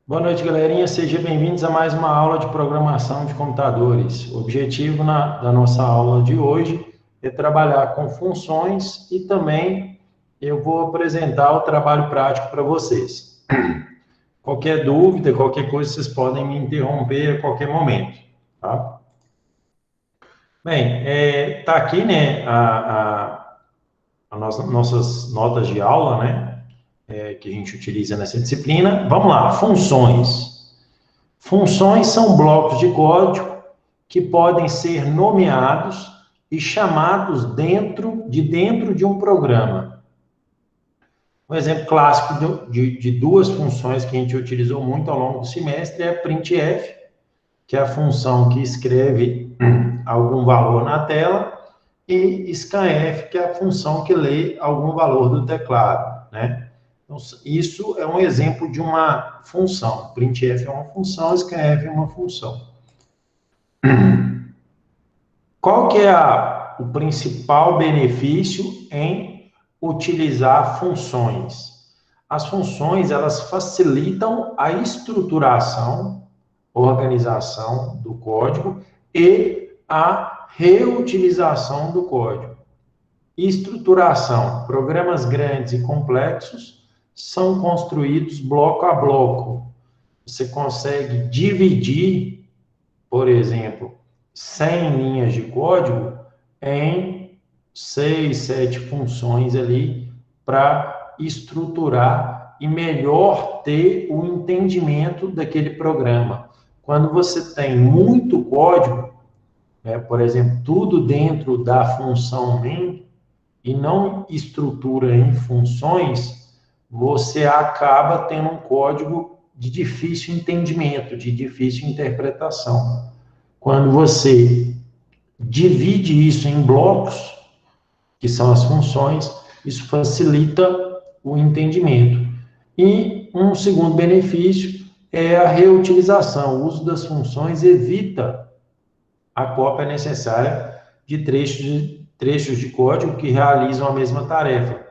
Boa noite, galerinha. Sejam bem-vindos a mais uma aula de programação de computadores. O objetivo da nossa aula de hoje é trabalhar com funções e também eu vou apresentar o trabalho prático para vocês. Qualquer dúvida, qualquer coisa, vocês podem me interromper a qualquer momento, tá? Bem, tá aqui, né, nossas notas de aula, né, que a gente utiliza nessa disciplina. Vamos lá, funções. Funções são blocos de código que podem ser nomeados e chamados dentro de um programa. Um exemplo clássico de duas funções que a gente utilizou muito ao longo do semestre é a printf, que é a função que escreve algum valor na tela, e scanf, que é a função que lê algum valor do teclado, né? Então, isso é um exemplo de uma função. Printf é uma função, scanf é uma função. Qual que é o principal benefício em utilizar funções? As funções, elas facilitam a estruturação, organização do código e a reutilização do código. Estruturação. Programas grandes e complexos são construídos bloco a bloco. Você consegue dividir, por exemplo, 100 linhas de código em 6, 7 funções ali para estruturar e melhor ter o entendimento daquele programa. Quando você tem muito código, por exemplo, tudo dentro da função main, e não estrutura em funções, você acaba tendo um código de difícil entendimento, de difícil interpretação. Quando você divide isso em blocos, que são as funções, isso facilita o entendimento. E um segundo benefício é a reutilização. O uso das funções evita a cópia necessária de trechos de código que realizam a mesma tarefa.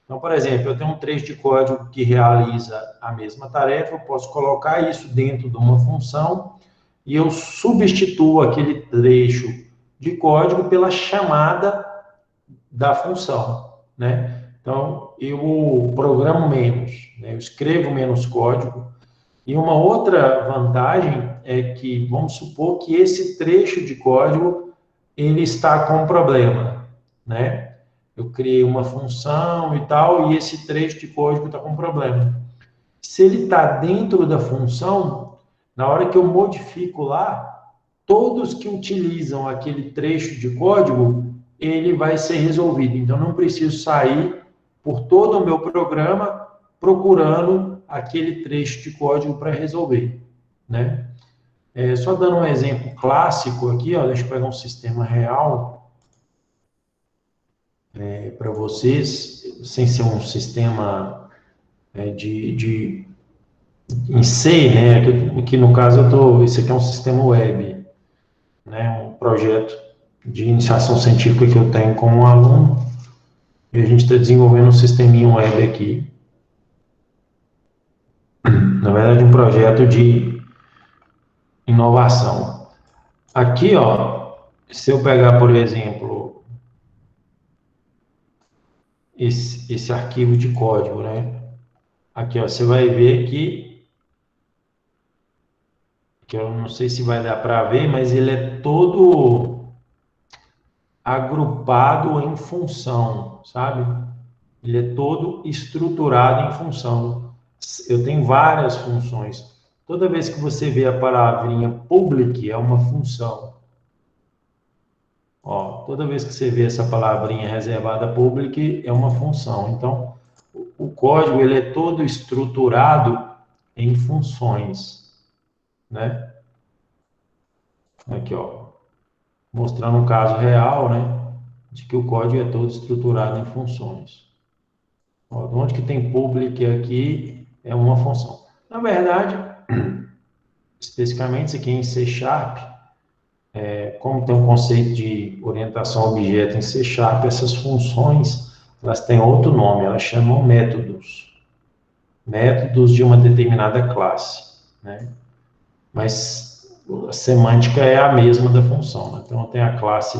Então, por exemplo, eu tenho um trecho de código que realiza a mesma tarefa, eu posso colocar isso dentro de uma função e eu substituo aquele trecho de código pela chamada da função, né? Então, eu programo menos, né? Eu escrevo menos código. E uma outra vantagem é que, vamos supor que esse trecho de código, ele está com um problema, né? Eu criei uma função e tal, e esse trecho de código está com um problema. Se ele está dentro da função, na hora que eu modifico lá, todos que utilizam aquele trecho de código, ele vai ser resolvido. Então, não preciso sair por todo o meu programa procurando aquele trecho de código para resolver, né? Só dando um exemplo clássico aqui, ó, deixa eu pegar um sistema real para vocês, sem ser um sistema em C, né? Que no caso esse aqui é um sistema web, né? Um projeto de iniciação científica que eu tenho com um aluno, e a gente está desenvolvendo um sisteminha web aqui. Na verdade, um projeto de inovação. Aqui, ó, se eu pegar, por exemplo, esse arquivo de código, né? Aqui, ó, você vai ver que eu não sei se vai dar para ver, mas ele é todo agrupado em função, sabe? Ele é todo estruturado em função. Eu tenho várias funções. Toda vez que você vê a palavrinha public, é uma função. Ó, toda vez que você vê essa palavrinha reservada public, é uma função. Então, o código ele é todo estruturado em funções, né? Aqui, ó, mostrando um caso real, né, de que o código é todo estruturado em funções. Ó, de onde que tem public aqui é uma função. Na verdade, especificamente isso aqui em C#, como tem um conceito de orientação a objeto em C#, essas funções, elas têm outro nome, elas chamam métodos. Métodos de uma determinada classe. né? Mas a semântica é a mesma da função, né? Então, tem a classe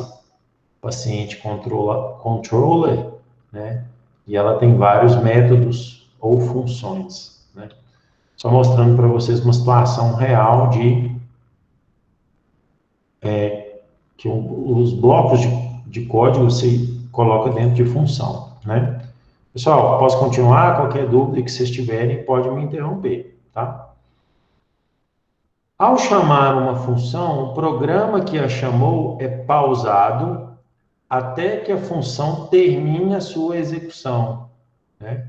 paciente controller, né? E ela tem vários métodos ou funções, né? Só mostrando para vocês uma situação real de que os blocos de código se coloca dentro de função, né? Pessoal, posso continuar? Qualquer dúvida que vocês tiverem, pode me interromper, tá? Ao chamar uma função, o programa que a chamou é pausado até que a função termine a sua execução, né?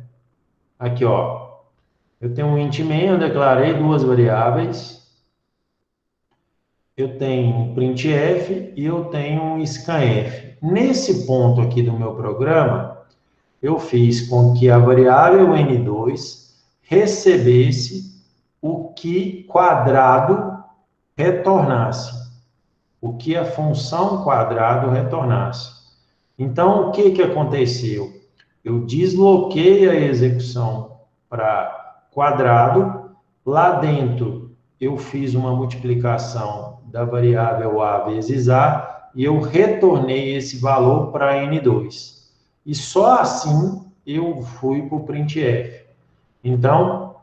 Aqui, ó, eu tenho um int main, eu declarei duas variáveis, eu tenho um printf e eu tenho um scanf. Nesse ponto aqui do meu programa, eu fiz com que a variável n2 recebesse o que quadrado retornasse, o que a função quadrado retornasse. Então, o que aconteceu? Eu desloquei a execução para quadrado, lá dentro eu fiz uma multiplicação da variável a vezes a, e eu retornei esse valor para n2. E só assim eu fui para o printf. Então,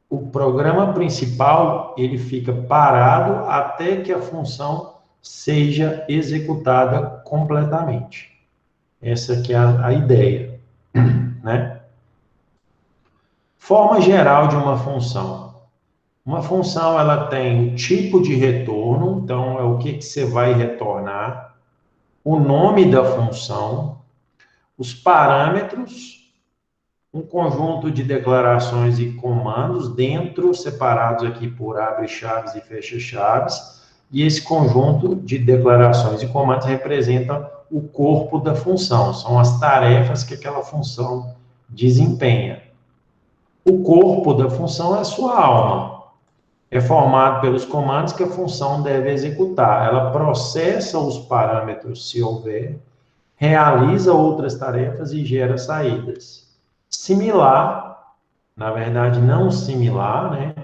o programa principal, ele fica parado até que a função seja executada completamente. Essa aqui é a ideia, né? Forma geral de uma função. Uma função, ela tem o tipo de retorno, então é o que você vai retornar, o nome da função, os parâmetros, um conjunto de declarações e comandos dentro, separados aqui por abre-chaves e fecha-chaves, e esse conjunto de declarações e comandos representa o corpo da função, são as tarefas que aquela função desempenha. O corpo da função é a sua alma, é formado pelos comandos que a função deve executar. Ela processa os parâmetros, se houver, realiza outras tarefas e gera saídas. Similar, na verdade não similar, né?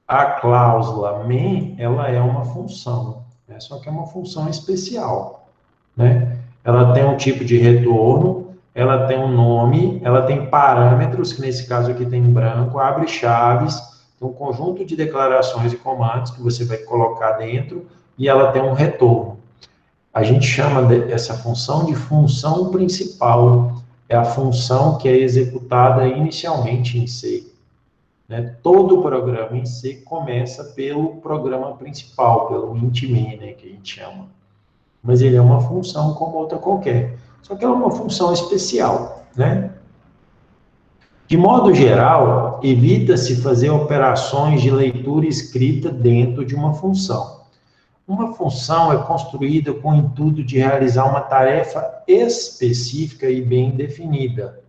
A cláusula main, ela é uma função, né? Só que é uma função especial, né? Ela tem um tipo de retorno, ela tem um nome, ela tem parâmetros, que nesse caso aqui tem em branco, abre chaves, tem um conjunto de declarações e comandos que você vai colocar dentro, e ela tem um retorno. A gente chama essa função de função principal, é a função que é executada inicialmente em C. Né? Todo programa em C começa pelo programa principal, pelo int main, né, que a gente chama. Mas ele é uma função como outra qualquer. Só que ela é uma função especial, né? De modo geral, evita-se fazer operações de leitura e escrita dentro de uma função. Uma função é construída com o intuito de realizar uma tarefa específica e bem definida,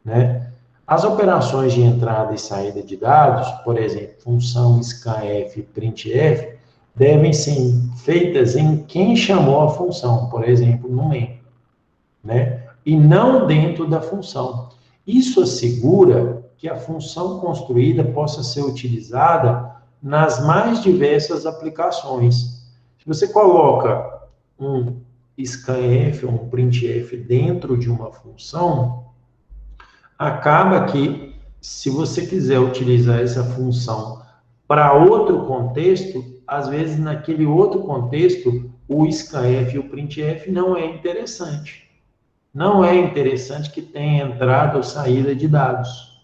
né? As operações de entrada e saída de dados, por exemplo, função scanf e printf, devem ser feitas em quem chamou a função, por exemplo, no main, né? E não dentro da função. Isso assegura que a função construída possa ser utilizada nas mais diversas aplicações. Se você coloca um scanf, um printf dentro de uma função, acaba que, se você quiser utilizar essa função para outro contexto, às vezes naquele outro contexto, o scanf e o printf não é interessante. Não é interessante que tenha entrada ou saída de dados.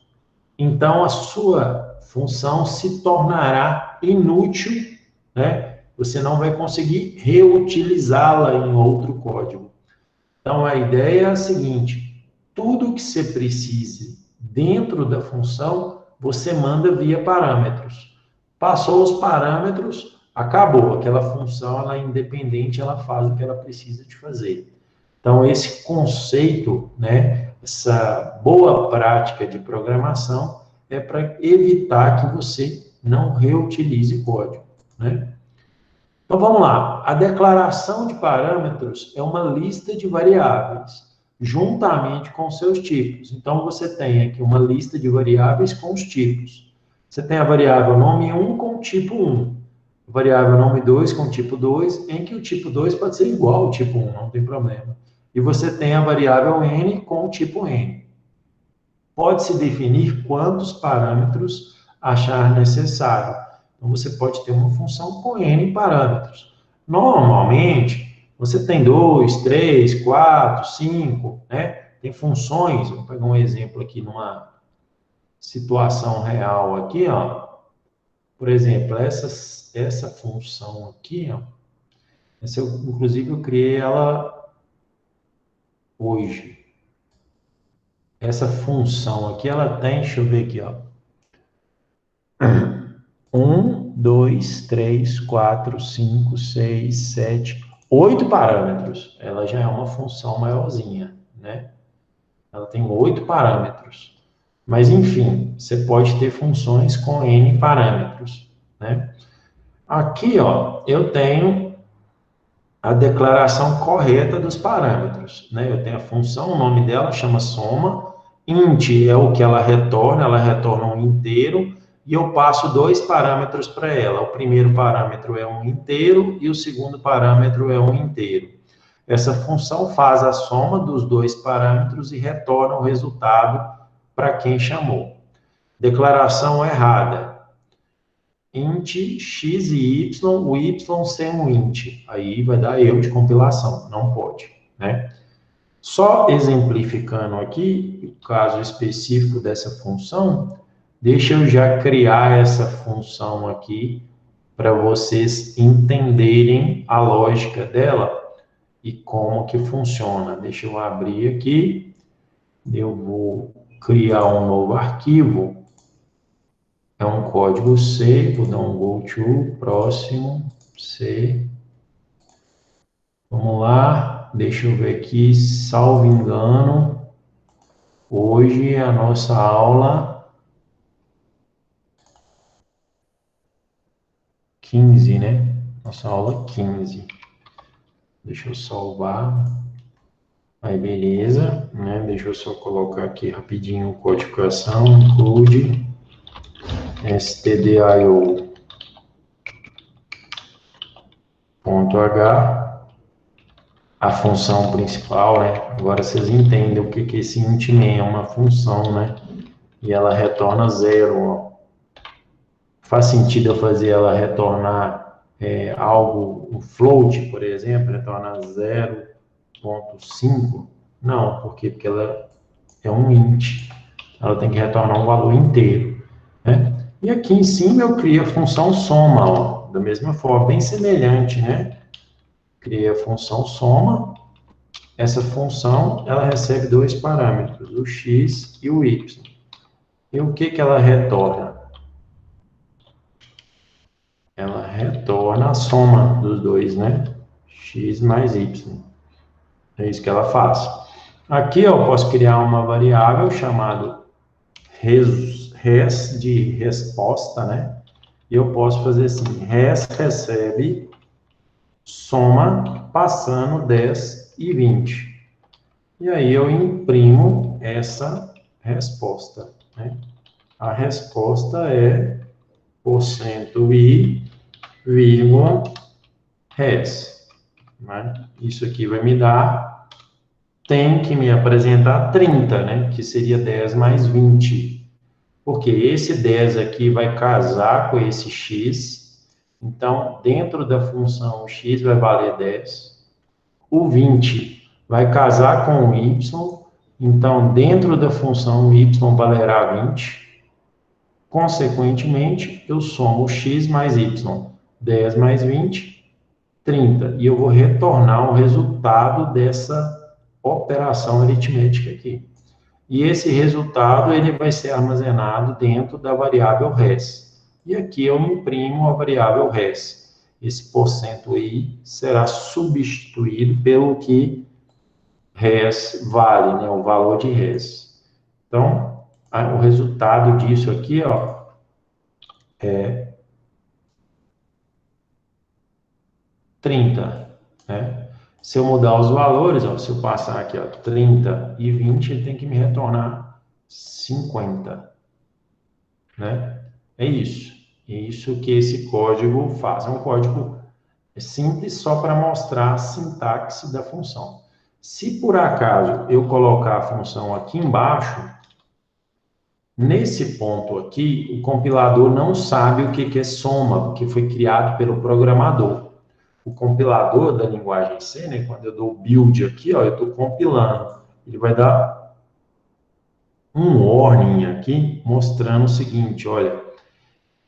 Então, a sua função se tornará inútil, né? Você não vai conseguir reutilizá-la em outro código. Então, a ideia é a seguinte: tudo que você precise dentro da função, você manda via parâmetros. Passou os parâmetros, acabou. Aquela função, ela é independente, ela faz o que ela precisa de fazer. Então, esse conceito, né, essa boa prática de programação é para evitar que você não reutilize código, né? Então, vamos lá. A declaração de parâmetros é uma lista de variáveis, juntamente com seus tipos. Então, você tem aqui uma lista de variáveis com os tipos. Você tem a variável nome 1 com o tipo 1. A variável nome 2 com o tipo 2, em que o tipo 2 pode ser igual ao tipo 1, não tem problema. E você tem a variável n com o tipo n. Pode-se definir quantos parâmetros achar necessário. Então, você pode ter uma função com n parâmetros. Normalmente, você tem 2, 3, 4, 5, né? Tem funções, vou pegar um exemplo aqui numa situação real aqui, ó. Por exemplo, essa função aqui, ó, inclusive eu criei ela hoje. Essa função aqui, ela tem, deixa eu ver aqui, ó. 1, 2, 3, 4, 5, 6, 7, 8 parâmetros. Ela já é uma função maiorzinha, né? Ela tem 8 parâmetros. Mas, enfim, você pode ter funções com N parâmetros, né? Aqui, ó, eu tenho a declaração correta dos parâmetros, né? Eu tenho a função, o nome dela chama soma, int é o que ela retorna um inteiro, e eu passo 2 parâmetros para ela. O primeiro parâmetro é um inteiro e o segundo parâmetro é um inteiro. Essa função faz a soma dos 2 parâmetros e retorna o resultado para quem chamou. Declaração errada. Int x e y, o y sem um int. Aí vai dar erro de compilação, não pode, né? Só exemplificando aqui, o caso específico dessa função, deixa eu já criar essa função aqui para vocês entenderem a lógica dela e como que funciona. Deixa eu abrir aqui, eu vou criar um novo arquivo. É um código C, vou dar um go to, próximo, C. Vamos lá, deixa eu ver aqui, salvo engano, hoje a nossa aula 15, né? Nossa aula 15. Deixa eu salvar. Aí, beleza, né? Deixa eu só colocar aqui rapidinho o codificação, include stdio.h. A função principal, né? Agora vocês entendem o que esse int main é uma função, né? E ela retorna 0, ó. Faz sentido eu fazer ela retornar algo, um float, por exemplo, retornar 0,5? Não, por quê? Porque ela é um int. Ela tem que retornar um valor inteiro, né? E aqui em cima eu crio a função soma, ó, da mesma forma, bem semelhante, né? Criei a função soma. Essa função, ela recebe 2 parâmetros, o x e o y. E o que ela retorna? Ela retorna a soma dos dois, né? X mais y. É isso que ela faz. Aqui eu posso criar uma variável chamada res de resposta, né? E eu posso fazer assim, res recebe soma passando 10 e 20. E aí eu imprimo essa resposta, né? A resposta é %i, vírgula, res. Né? Isso aqui vai me dar, tem que me apresentar 30, né? Que seria 10 mais 20. Porque esse 10 aqui vai casar com esse x. Então, dentro da função, o x vai valer 10. O 20 vai casar com o y. Então, dentro da função, o y valerá 20. Consequentemente, eu somo x mais y. 10 mais 20, 30. E eu vou retornar o resultado dessa operação aritmética aqui. E esse resultado ele vai ser armazenado dentro da variável res. E aqui eu imprimo a variável res. Esse %i será substituído pelo que res vale, né? O valor de res. Então, o resultado disso aqui, ó, é 30, né? Se eu mudar os valores, ó, se eu passar aqui, ó, 30 e 20, ele tem que me retornar 50, né? É isso. É isso que esse código faz. É um código simples só para mostrar a sintaxe da função. Se por acaso eu colocar a função aqui embaixo, nesse ponto aqui, o compilador não sabe o que é soma, porque foi criado pelo programador. O compilador da linguagem C, né, quando eu dou build aqui, ó, eu estou compilando. Ele vai dar um warning aqui, mostrando o seguinte, olha,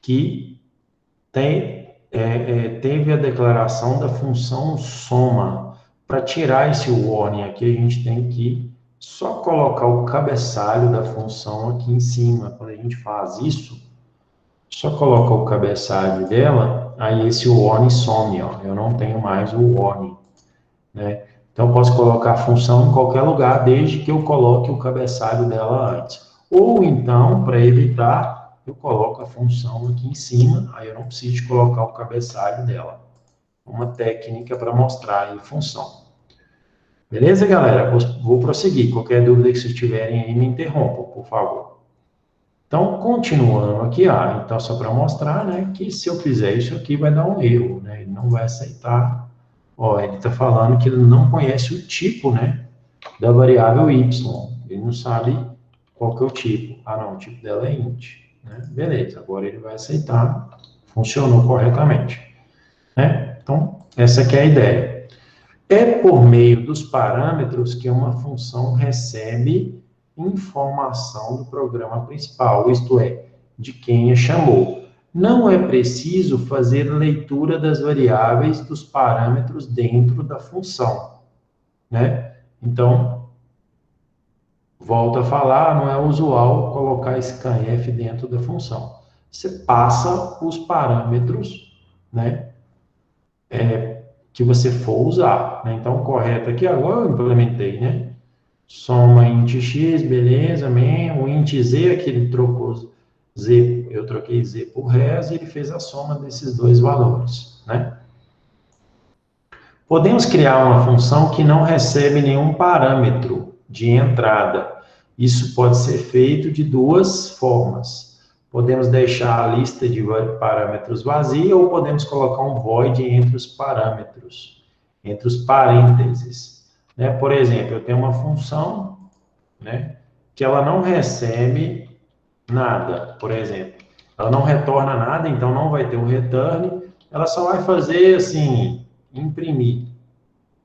que teve a declaração da função soma. Para tirar esse warning aqui, a gente tem que só colocar o cabeçalho da função aqui em cima. Quando a gente faz isso, só coloca o cabeçalho dela, aí esse warning some, ó. Eu não tenho mais o warning, né? Então, eu posso colocar a função em qualquer lugar, desde que eu coloque o cabeçalho dela antes. Ou então, para evitar, eu coloco a função aqui em cima, aí eu não preciso de colocar o cabeçalho dela. Uma técnica para mostrar a função. Beleza, galera? Vou prosseguir. Qualquer dúvida que vocês tiverem aí, me interrompam, por favor. Então, continuando aqui, então só para mostrar, né, que se eu fizer isso aqui, vai dar um erro, né? Ele não vai aceitar. Ó, ele está falando que ele não conhece o tipo, né, da variável y. Ele não sabe qual que é o tipo. Ah, não, o tipo dela é int, né? Beleza, agora ele vai aceitar. Funcionou corretamente, né? Então, essa aqui é a ideia. É por meio dos parâmetros que uma função recebe informação do programa principal, isto é, de quem a chamou. Não é preciso fazer leitura das variáveis dos parâmetros dentro da função, né? Então, volto a falar, não é usual colocar scanf dentro da função. Você passa os parâmetros, né, que você for usar, né? Então, o correto aqui, agora eu implementei, né? Soma int x, beleza, o int z, aqui ele trocou z, eu troquei z por res, e ele fez a soma desses dois valores, né? Podemos criar uma função que não recebe nenhum parâmetro de entrada. Isso pode ser feito de duas formas. Podemos deixar a lista de parâmetros vazia ou podemos colocar um void entre os parâmetros, entre os parênteses, né? Por exemplo, eu tenho uma função, né, que ela não recebe nada, por exemplo. Ela não retorna nada, então não vai ter um return, ela só vai fazer assim, imprimir.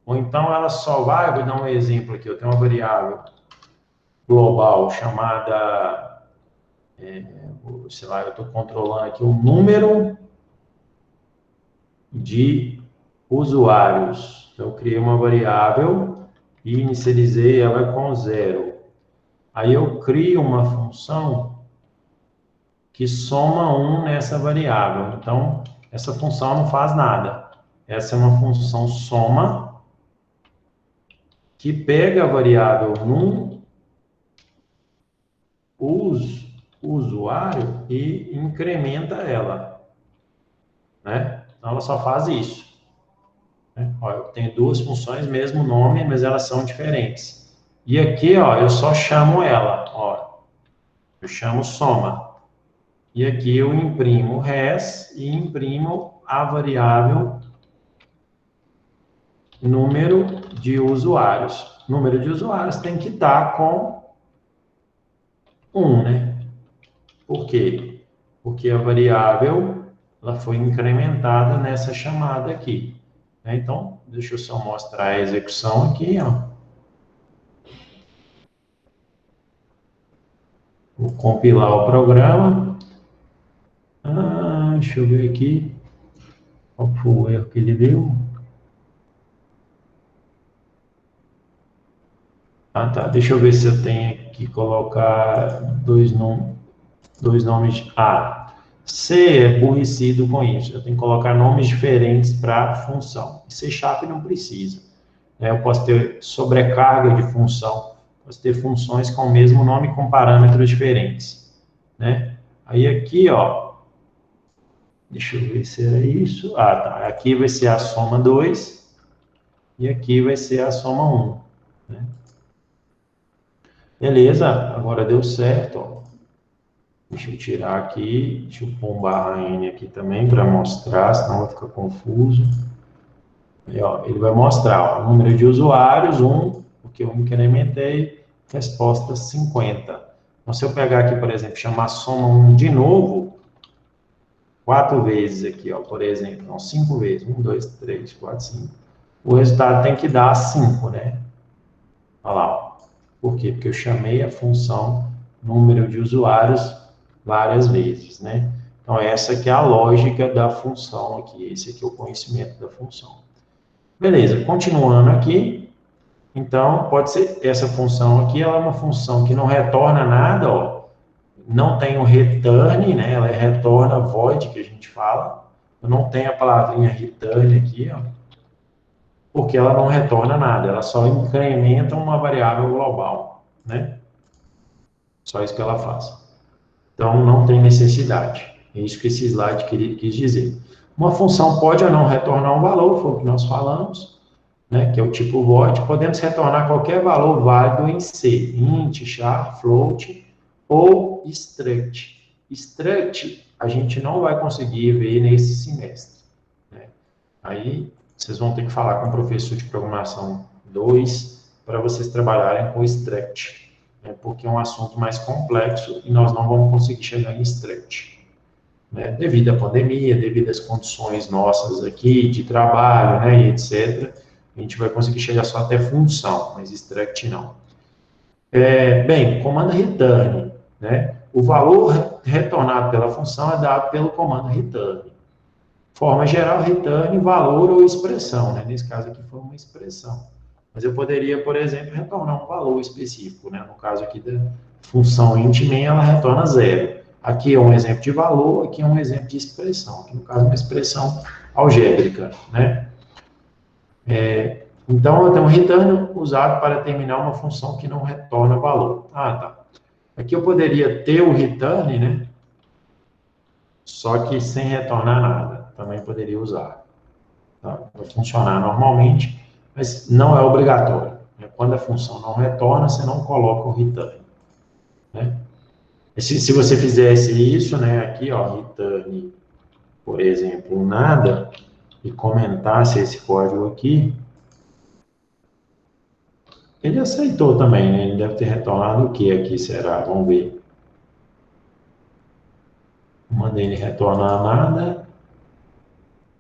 Ou então ela só vai, vou dar um exemplo aqui, eu tenho uma variável global chamada, sei lá, eu estou controlando aqui o número de usuários. Então, eu criei uma variável e inicializei ela com 0. Aí eu crio uma função que soma 1 nessa variável. Então, essa função não faz nada. Essa é uma função soma que pega a variável num usuário e incrementa ela, né? Então, ela só faz isso. Né? Ó, eu tenho duas funções, mesmo nome, mas elas são diferentes. E aqui, ó, eu só chamo ela, ó. Eu chamo soma. E aqui eu imprimo res e imprimo a variável número de usuários. Número de usuários tem que estar com 1, né? Por quê? Porque a variável ela foi incrementada nessa chamada aqui. Né? Então, deixa eu só mostrar a execução aqui. Ó. Vou compilar o programa. Deixa eu ver aqui. Qual foi o erro que ele deu? Tá. Deixa eu ver se eu tenho que colocar dois nomes. C é aborrecido com isso. Eu tenho que colocar nomes diferentes para a função. C# não precisa. Né? Eu posso ter sobrecarga de função. Posso ter funções com o mesmo nome com parâmetros diferentes. Né? Aí aqui, ó. Deixa eu ver se era isso. Tá. Aqui vai ser a soma 2. E aqui vai ser a soma 1. Né? Beleza, agora deu certo. Ó. Deixa eu tirar aqui, deixa eu pôr um barra N aqui também para mostrar, senão vai ficar confuso. Aí, ó, ele vai mostrar, ó, número de usuários, 1, porque eu incrementei, resposta 50. Então, se eu pegar aqui, por exemplo, chamar soma 1 de novo, 4 vezes aqui, ó, por exemplo, então 5 vezes, 1, 2, 3, 4, 5. O resultado tem que dar 5, né? Olha lá, ó. Por quê? Porque eu chamei a função número de usuários várias vezes, né? Então, essa aqui é a lógica da função aqui, esse aqui é o conhecimento da função. Beleza, continuando aqui, então, pode ser, essa função aqui, ela é uma função que não retorna nada, ó, não tem o return, né, ela retorna void, que a gente fala, eu não tenho a palavrinha return aqui, ó, porque ela não retorna nada, ela só incrementa uma variável global, né, só isso que ela faz. Então, não tem necessidade, é isso que esse slide quis dizer. Uma função pode ou não retornar um valor, foi o que nós falamos, né, que é o tipo void, podemos retornar qualquer valor válido em C, int, char, float ou struct. Struct a gente não vai conseguir ver nesse semestre, né? Aí vocês vão ter que falar com o professor de programação 2 para vocês trabalharem com struct, né, porque é um assunto mais complexo e nós não vamos conseguir chegar em struct, né, devido à pandemia, devido às condições nossas aqui de trabalho, né, e etc. A gente vai conseguir chegar só até função, mas struct não. Bem, comando return, né? O valor retornado pela função é dado pelo comando return. Forma geral, return, valor ou expressão, né? Nesse caso aqui foi uma expressão. Mas eu poderia, por exemplo, retornar um valor específico, né? No caso aqui da função int main, ela retorna 0. Aqui é um exemplo de valor, aqui é um exemplo de expressão. Aqui, no caso, uma expressão algébrica, né? Então, eu tenho um return usado para terminar uma função que não retorna valor. Ah, tá. Aqui eu poderia ter o return, né? Só que sem retornar nada. Também poderia usar. Tá? Vai funcionar normalmente, mas não é obrigatório. Quando a função não retorna, você não coloca o return, né? Se você fizesse isso, né? Aqui, ó, return, por exemplo, nada, e comentasse esse código aqui, ele aceitou também, né? Ele deve ter retornado o que aqui, será? Vamos ver. Mandei ele retornar nada.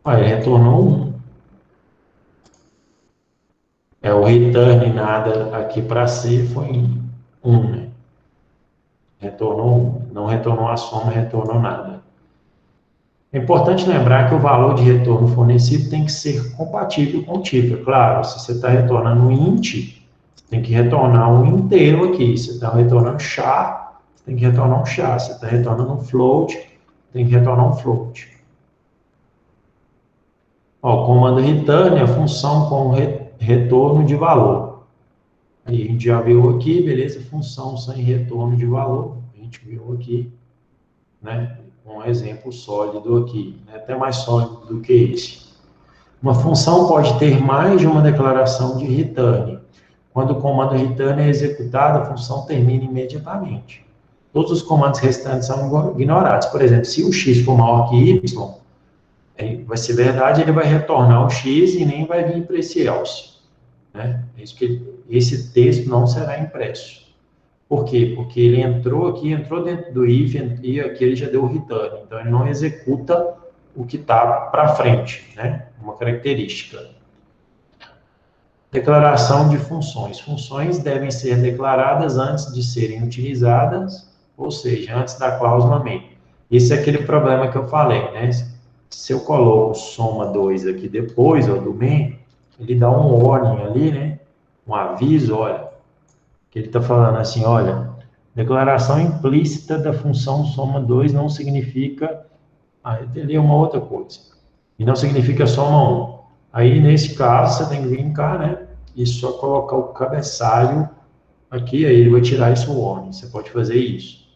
Ele retornou 1. O return nada aqui para C foi 1, né? Retornou 1. Não retornou a soma, retornou nada. É importante lembrar que o valor de retorno fornecido tem que ser compatível com o tipo. É claro, se você está retornando um int, você tem que retornar um inteiro aqui. Se você está retornando char, você tem que retornar um char. Se você está retornando um float, tem que retornar um float. Ó, o comando return é a função com retorno de valor. Aí a gente já viu aqui, beleza? Função sem retorno de valor. A gente viu aqui, né? Um exemplo sólido aqui, né? Até mais sólido do que esse. Uma função pode ter mais de uma declaração de return. Quando o comando return é executado, a função termina imediatamente. Todos os comandos restantes são ignorados. Por exemplo, se o x for maior que y, vai ser verdade, ele vai retornar o x e nem vai vir para esse else, né? Esse texto não será impresso. Por quê? Porque ele entrou aqui, entrou dentro do if, e aqui ele já deu o return. Então, ele não executa o que está para frente, né? Uma característica. Declaração de funções. Funções devem ser declaradas antes de serem utilizadas, ou seja, antes da cláusula main. Esse é aquele problema que eu falei, né? Se eu coloco soma 2 aqui depois, ó, do main, ele dá um warning ali, né? Um aviso, olha, que ele está falando assim, olha, declaração implícita da função soma 2 não significa, ali é uma outra coisa, e não significa soma 1. Aí, nesse caso, você tem que vir cá, né, e só colocar o cabeçalho aqui, aí ele vai tirar esse warning, você pode fazer isso,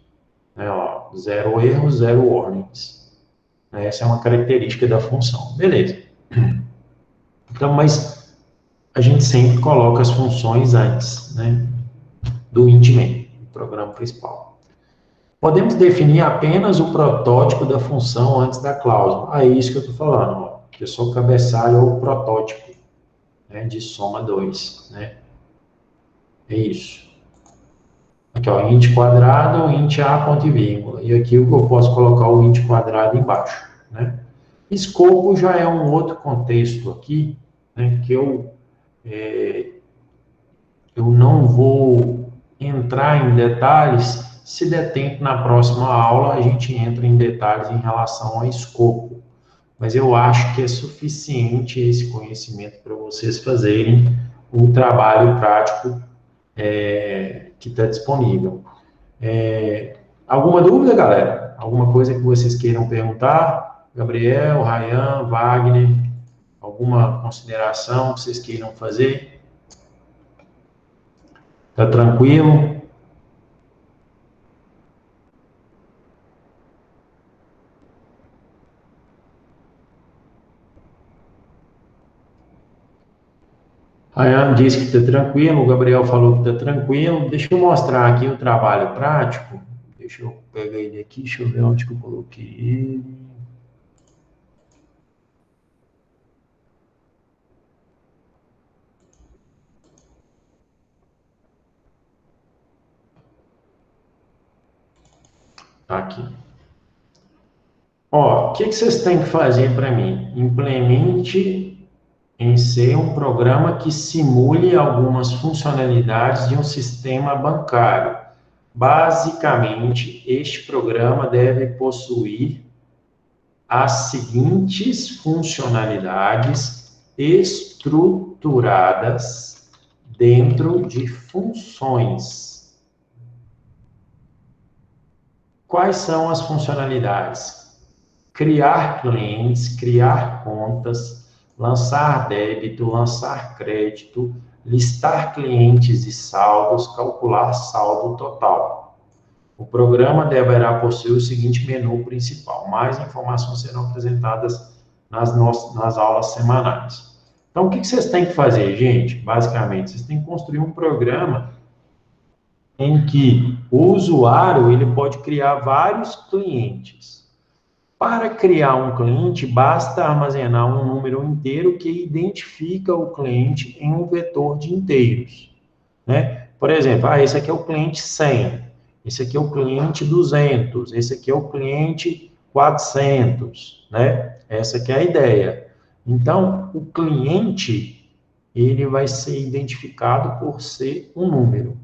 né, ó, 0 erros, 0 warnings. Essa é uma característica da função, beleza. Então, mas a gente sempre coloca as funções antes, né, do int main, do programa principal. Podemos definir apenas o protótipo da função antes da cláusula. É isso que eu estou falando, ó, que é só o cabeçalho ou o protótipo, né, de soma 2, né? É isso. Aqui, ó, int quadrado, int a, ponto e vírgula. E aqui eu posso colocar o int quadrado embaixo, né? Escopo já é um outro contexto aqui, né, que eu não vou entrar em detalhes. Se der tempo na próxima aula, a gente entra em detalhes em relação ao escopo. Mas eu acho que é suficiente esse conhecimento para vocês fazerem o trabalho prático que está disponível. Alguma dúvida, galera? Alguma coisa que vocês queiram perguntar? Gabriel, Rayan, Wagner, alguma consideração que vocês queiram fazer? Tá tranquilo? Rayan disse que está tranquilo, o Gabriel falou que está tranquilo. Deixa eu mostrar aqui o trabalho prático. Deixa eu pegar ele aqui, deixa eu ver onde que eu coloquei ele. Tá aqui. Ó, o que vocês têm que fazer para mim? Implemente em C um programa que simule algumas funcionalidades de um sistema bancário. Basicamente, este programa deve possuir as seguintes funcionalidades estruturadas dentro de funções. Quais são as funcionalidades? Criar clientes, criar contas, lançar débito, lançar crédito, listar clientes e saldos, calcular saldo total. O programa deverá possuir o seguinte menu principal. Mais informações serão apresentadas nas aulas semanais. Então, o que vocês têm que fazer, gente? Basicamente, vocês têm que construir um programa em que o usuário ele pode criar vários clientes. Para criar um cliente, basta armazenar um número inteiro que identifica o cliente em um vetor de inteiros, né? Por exemplo, esse aqui é o cliente 100, esse aqui é o cliente 200, esse aqui é o cliente 400, né? Essa aqui é a ideia. Então, o cliente, ele vai ser identificado por ser um número.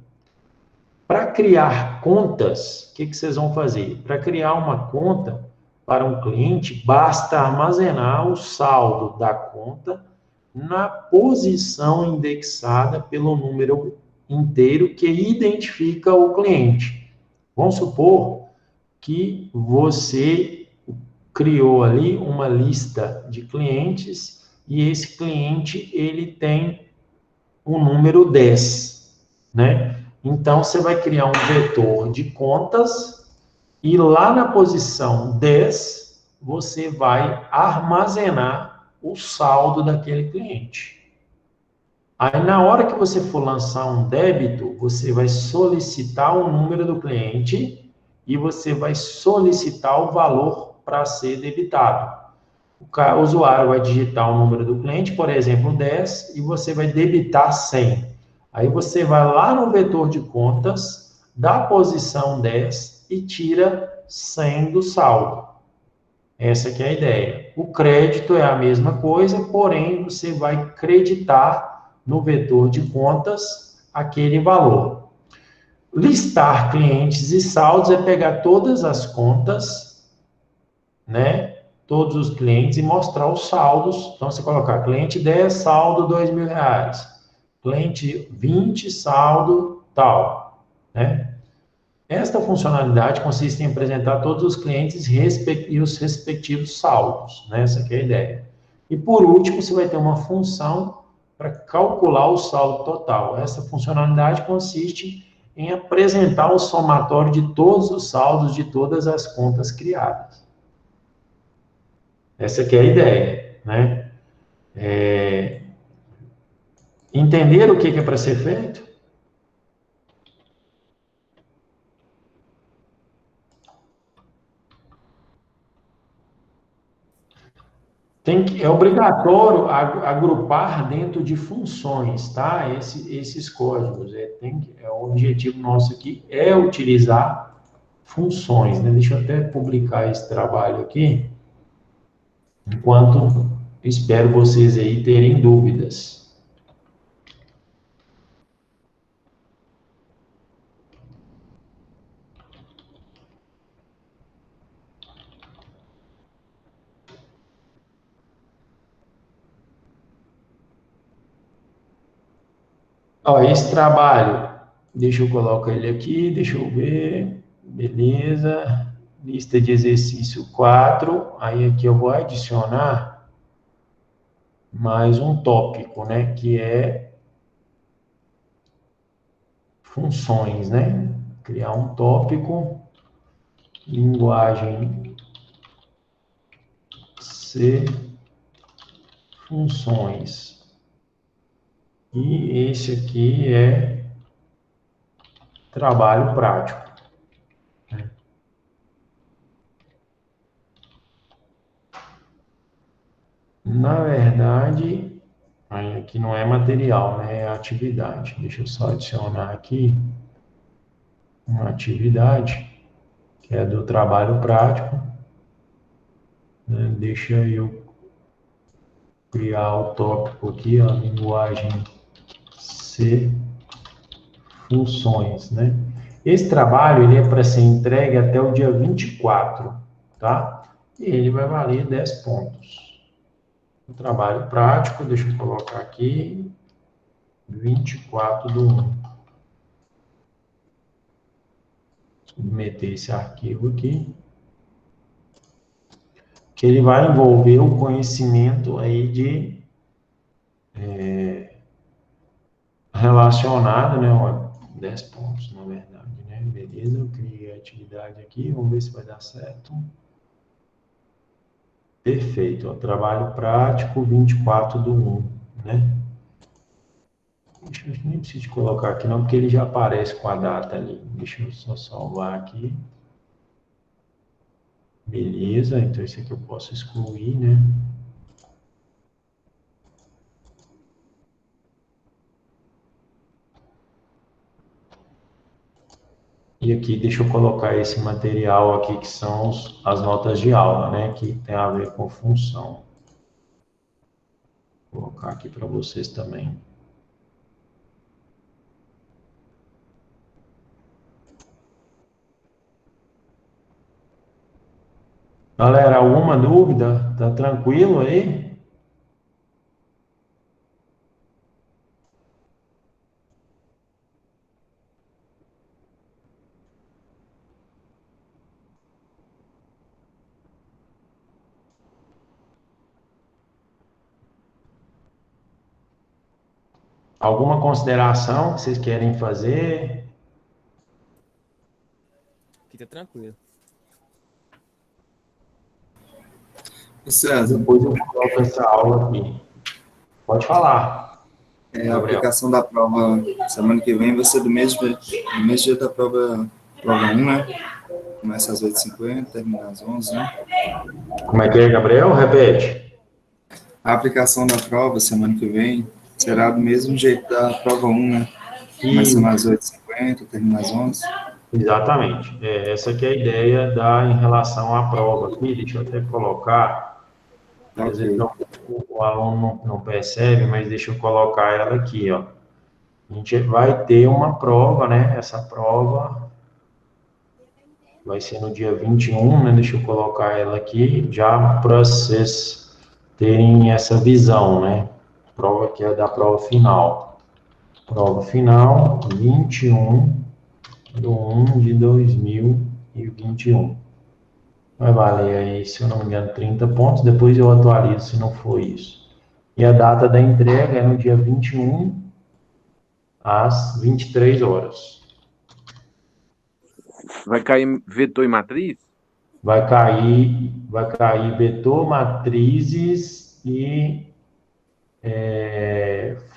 Para criar contas, o que vocês vão fazer? Para criar uma conta para um cliente, basta armazenar o saldo da conta na posição indexada pelo número inteiro que identifica o cliente. Vamos supor que você criou ali uma lista de clientes e esse cliente ele tem o número 10, né? Então, você vai criar um vetor de contas e lá na posição 10, você vai armazenar o saldo daquele cliente. Aí, na hora que você for lançar um débito, você vai solicitar o número do cliente e você vai solicitar o valor para ser debitado. O usuário vai digitar o número do cliente, por exemplo, 10, e você vai debitar 100. Aí você vai lá no vetor de contas, da posição 10 e tira 100 do saldo. Essa que é a ideia. O crédito é a mesma coisa, porém você vai creditar no vetor de contas aquele valor. Listar clientes e saldos é pegar todas as contas, né? Todos os clientes e mostrar os saldos. Então, você colocar cliente 10, saldo R$2.000. Cliente 20, saldo tal, né? Esta funcionalidade consiste em apresentar todos os clientes e os respectivos saldos, né? Essa aqui é a ideia. E por último, você vai ter uma função para calcular o saldo total. Essa funcionalidade consiste em apresentar o somatório de todos os saldos de todas as contas criadas. Essa aqui é a ideia, né? Entender o que é para ser feito? É obrigatório agrupar dentro de funções, tá? Esses códigos. O objetivo nosso aqui é utilizar funções, né? Deixa eu até publicar esse trabalho aqui, enquanto espero vocês aí terem dúvidas. Ó, esse trabalho, deixa eu colocar ele aqui, deixa eu ver, beleza, lista de exercício 4, aí aqui eu vou adicionar mais um tópico, né, que é funções, né, criar um tópico, linguagem C, funções, e esse aqui é trabalho prático. Na verdade, aí aqui não é material, né? É atividade. Deixa eu só adicionar aqui uma atividade, que é do trabalho prático, né? Deixa eu criar o tópico aqui, a linguagem C, funções, né? Esse trabalho, ele é para ser entregue até o dia 24, tá? E ele vai valer 10 pontos. O trabalho prático, deixa eu colocar aqui, 24/1. Submeter esse arquivo aqui, que ele vai envolver o conhecimento aí de relacionado, né, 10 pontos, na verdade, né, beleza, eu criei a atividade aqui, vamos ver se vai dar certo. Perfeito, ó, trabalho prático, 24/1, né. Deixa eu nem preciso colocar aqui não, porque ele já aparece com a data ali. Deixa eu só salvar aqui. Beleza, então esse aqui eu posso excluir, né. E aqui deixa eu colocar esse material aqui, que são as notas de aula, né, que tem a ver com função. Vou colocar aqui para vocês também. Galera, alguma dúvida? Tá tranquilo aí? Alguma consideração que vocês querem fazer? Aqui tá tranquilo. César, Depois eu coloco essa aula aqui. Pode falar, a Gabriel. aplicação da prova semana que vem vai ser do mesmo dia da prova 1, né? Começa às 8h50, termina às 11, né? Como é que é, Gabriel? Repete. A aplicação da prova semana que vem será do mesmo jeito da prova 1, né? Começando às 8h50, termina às 11. Exatamente. Essa que é a ideia em relação à prova aqui. Deixa eu até colocar. Às vezes o aluno não percebe, mas deixa eu colocar ela aqui, ó. A gente vai ter uma prova, né? Essa prova vai ser no dia 21, né? Deixa eu colocar ela aqui, já para vocês terem essa visão, né? Prova que é da prova final. Prova final, 21/1/2021. Vai valer aí, se eu não me engano, 30 pontos. Depois eu atualizo se não for isso. E a data da entrega é no dia 21, às 23 horas. Vai cair vetor e matriz? Vai cair vetor, matrizes e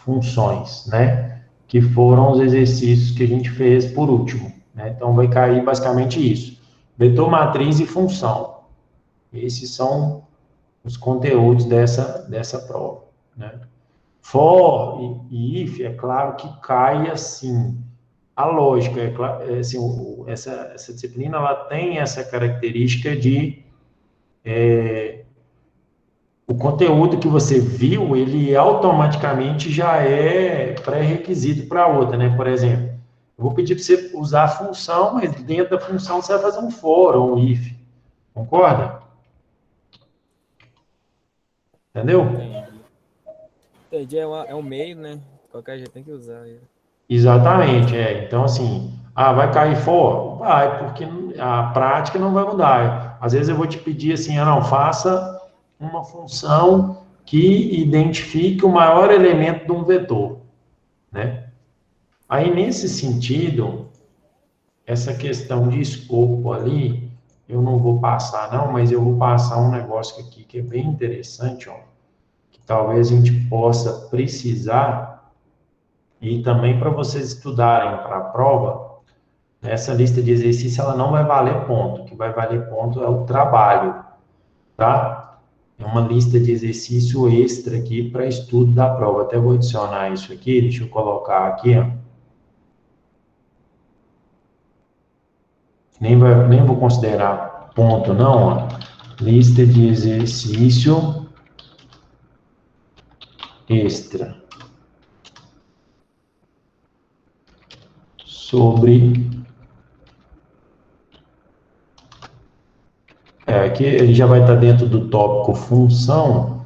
funções, né? Que foram os exercícios que a gente fez por último, né? Então, vai cair basicamente isso. Vetor, matriz e função. Esses são os conteúdos dessa prova, né? For e if, é claro que cai assim. A lógica, assim, essa disciplina, ela tem essa característica de o conteúdo que você viu, ele automaticamente já é pré-requisito para outra, né? Por exemplo, eu vou pedir para você usar a função, mas dentro da função você vai fazer um for ou um if. Concorda? Entendeu? Entendi. Entendi, é um meio, né? De qualquer jeito tem que usar ele. Exatamente, Então, assim, vai cair for? Vai, porque a prática não vai mudar. Às vezes eu vou te pedir assim, não, faça uma função que identifique o maior elemento de um vetor, né? Aí, nesse sentido, essa questão de escopo ali, eu não vou passar, não, mas eu vou passar um negócio aqui que é bem interessante, ó, que talvez a gente possa precisar, e também para vocês estudarem para a prova, essa lista de exercício, ela não vai valer ponto, o que vai valer ponto é o trabalho, tá? É uma lista de exercício extra aqui para estudo da prova. Até vou adicionar isso aqui, deixa eu colocar aqui, ó. Nem vou considerar ponto, não, ó. Lista de exercício extra sobre... aqui ele já vai estar dentro do tópico função.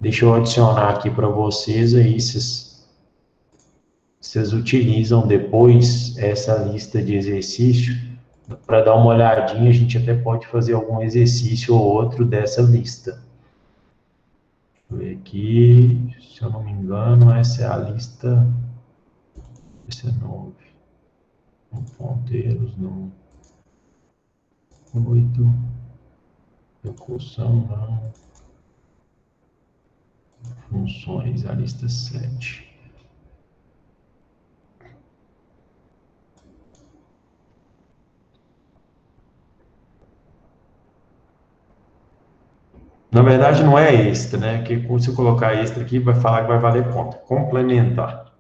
Deixa eu adicionar aqui para vocês aí, vocês utilizam depois essa lista de exercício para dar uma olhadinha, a gente até pode fazer algum exercício ou outro dessa lista. Deixa eu ver aqui, se eu não me engano, essa é a lista, essa é 9, ponteiros, não, 8, recursão, não, funções, a lista 7. Na verdade, não é extra, né? Que se eu colocar extra aqui, vai falar que vai valer ponto. Complementar.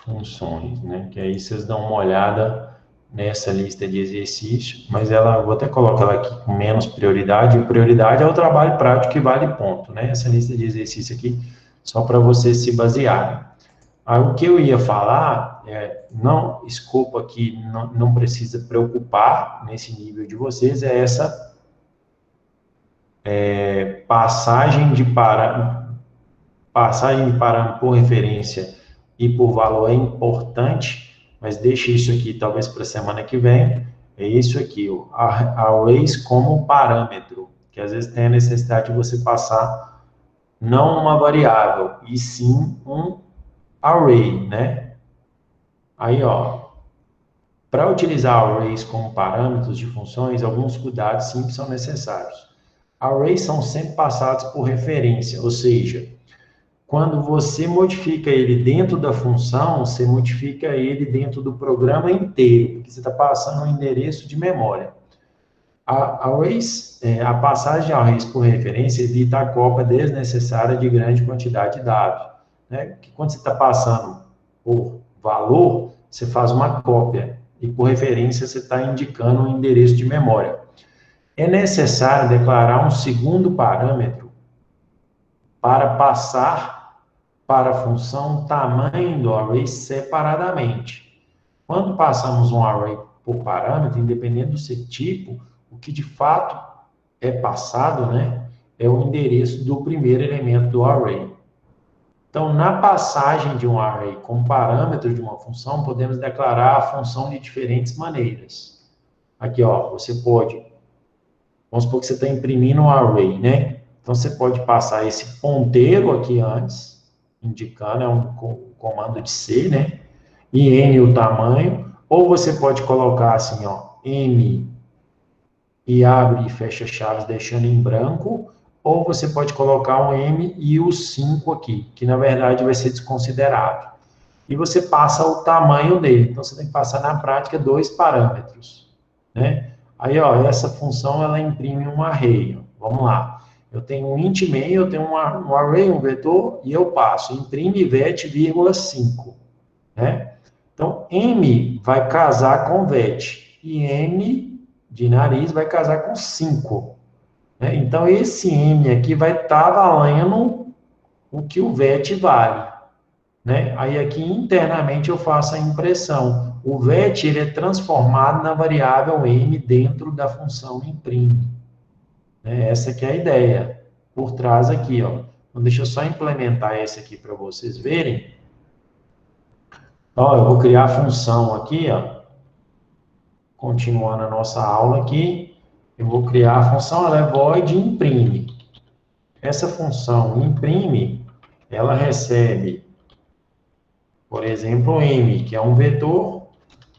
Funções, né? Que aí vocês dão uma olhada nessa lista de exercícios, mas vou até colocar ela aqui com menos prioridade. A prioridade é o trabalho prático que vale ponto, né? Essa lista de exercício aqui, só para vocês se basearem. Aí, o que eu ia falar, não, escopo aqui, não precisa preocupar nesse nível de vocês, é essa passagem de parâmetro por referência e por valor é importante, mas deixa isso aqui talvez para a semana que vem, é isso aqui, arrays como parâmetro, que às vezes tem a necessidade de você passar não uma variável, e sim um array, né? Aí, ó, para utilizar arrays como parâmetros de funções, alguns cuidados simples são necessários. Arrays são sempre passados por referência, ou seja, quando você modifica ele dentro da função, você modifica ele dentro do programa inteiro, porque você está passando um endereço de memória. A passagem de arrays por referência evita a cópia desnecessária de grande quantidade de dados, né? Porque quando você está passando por valor, você faz uma cópia, e por referência você está indicando um endereço de memória. É necessário declarar um segundo parâmetro para passar para a função tamanho do array separadamente. Quando passamos um array por parâmetro, independente do seu tipo, o que de fato é passado, né, é o endereço do primeiro elemento do array. Então, na passagem de um array como parâmetro de uma função, podemos declarar a função de diferentes maneiras. Aqui, ó, você pode, vamos supor que você está imprimindo um array, né? Então, você pode passar esse ponteiro aqui antes, indicando, é um comando de C, né? E N o tamanho, ou você pode colocar assim, ó, M e abre e fecha chaves deixando em branco, ou você pode colocar um M e o 5 aqui, que na verdade vai ser desconsiderado. e você passa o tamanho dele. Então, você tem que passar na prática 2 parâmetros, né? Aí, ó, essa função, ela imprime um array. Vamos lá. Eu tenho um int main, eu tenho um array, um vetor, e eu passo imprime vet, vírgula 5, né? Então, M vai casar com vet, e M de nariz vai casar com 5. Né? Então, esse M aqui vai estar valendo o que o vet vale. Né? Aí, aqui, internamente, eu faço a impressão. O vet, ele é transformado na variável M dentro da função imprime. Né? Essa que é a ideia por trás aqui, ó. Então, deixa eu só implementar esse aqui para vocês verem. Ó, eu vou criar a função aqui, ó. Continuando a nossa aula aqui, eu vou criar a função, ela é void imprime. Essa função imprime, ela recebe, por exemplo, m, que é um vetor,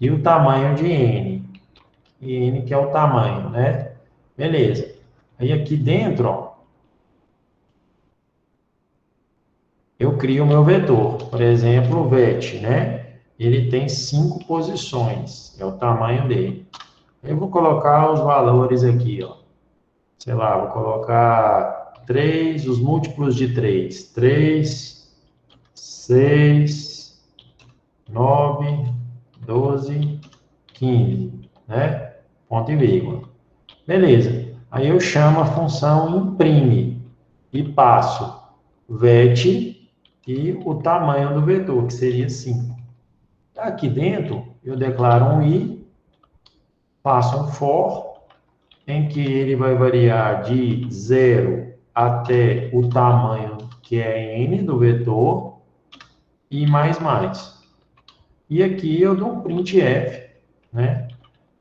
e o tamanho de n. E n, que é o tamanho, né? Beleza. Aí aqui dentro, ó, eu crio o meu vetor. Por exemplo, o vet, né? Ele tem 5 posições, é o tamanho dele. Eu vou colocar os valores aqui, ó. Sei lá, vou colocar 3, os múltiplos de 3. 3, 6, 9, 12, 15, né? Ponto e vírgula. Beleza. Aí eu chamo a função imprime e passo vet e o tamanho do vetor, que seria 5. Aqui dentro, eu declaro um i, passo um for, em que ele vai variar de 0 até o tamanho que é n do vetor, e mais. E aqui eu dou um printf, né?